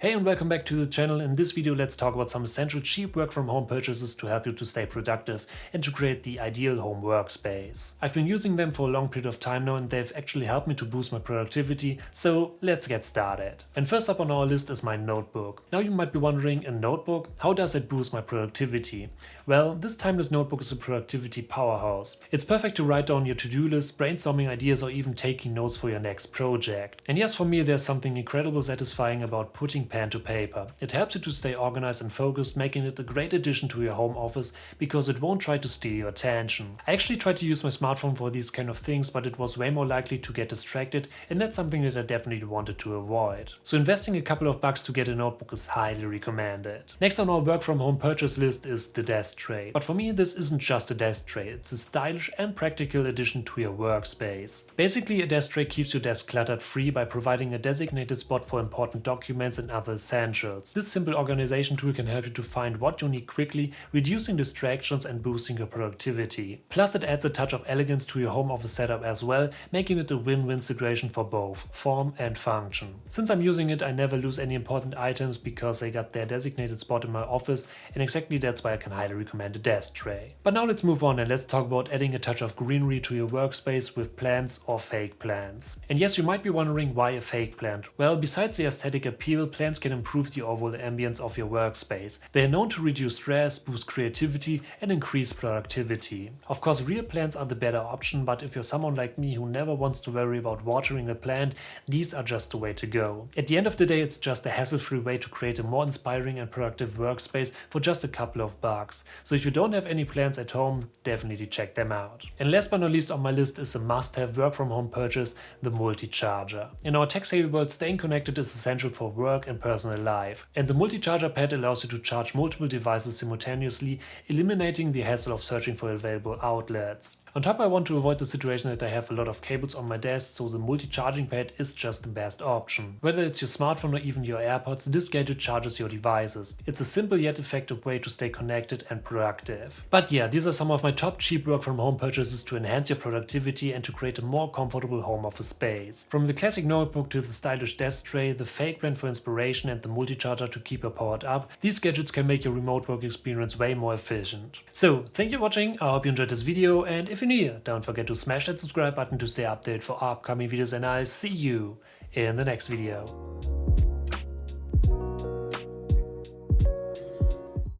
Hey and welcome back to the channel. In this video let's talk about some essential cheap work from home purchases to help you to stay productive and to create the ideal home workspace. I've been using them for a long period of time now and they've actually helped me to boost my productivity, so let's get started. And first up on our list is my notebook. Now you might be wondering, a notebook? How does it boost my productivity? Well, this timeless notebook is a productivity powerhouse. It's perfect to write down your to-do list, brainstorming ideas, or even taking notes for your next project. And yes, for me there's something incredibly satisfying about putting pen to paper. It helps you to stay organized and focused, making it a great addition to your home office because it won't try to steal your attention. I actually tried to use my smartphone for these kind of things, but it was way more likely to get distracted, and that's something that I definitely wanted to avoid. So investing a couple of bucks to get a notebook is highly recommended. Next on our work from home purchase list is the desk tray. But for me this isn't just a desk tray, it's a stylish and practical addition to your workspace. Basically, a desk tray keeps your desk cluttered free by providing a designated spot for important documents and other essentials. This simple organization tool can help you to find what you need quickly, reducing distractions and boosting your productivity. Plus it adds a touch of elegance to your home office setup as well, making it a win-win situation for both form and function. Since I'm using it, I never lose any important items because they got their designated spot in my office, and exactly that's why I can highly recommend a desk tray. But now let's move on and let's talk about adding a touch of greenery to your workspace with plants or fake plants. And yes, you might be wondering, why a fake plant? Well, besides the aesthetic appeal, plants can improve the overall ambience of your workspace. They are known to reduce stress, boost creativity, and increase productivity. Of course, real plants are the better option, but if you're someone like me who never wants to worry about watering a plant, these are just the way to go. At the end of the day, it's just a hassle-free way to create a more inspiring and productive workspace for just a couple of bucks. So if you don't have any plants at home, definitely check them out. And last but not least on my list is a must-have work from home purchase, the Multicharger. In our tech-savvy world, staying connected is essential for work and personal life. And the Multicharger pad allows you to charge multiple devices simultaneously, eliminating the hassle of searching for available outlets. On top, I want to avoid the situation that I have a lot of cables on my desk, so the multi-charging pad is just the best option. Whether it's your smartphone or even your AirPods, this gadget charges your devices. It's a simple yet effective way to stay connected and productive. But yeah, these are some of my top cheap work from home purchases to enhance your productivity and to create a more comfortable home office space. From the classic notebook to the stylish desk tray, the fake brand for inspiration, and the multi-charger to keep you powered up, these gadgets can make your remote work experience way more efficient. So, thank you for watching, I hope you enjoyed this video, and if you're new here, don't forget to smash that subscribe button to stay updated for upcoming videos, and I'll see you in the next video.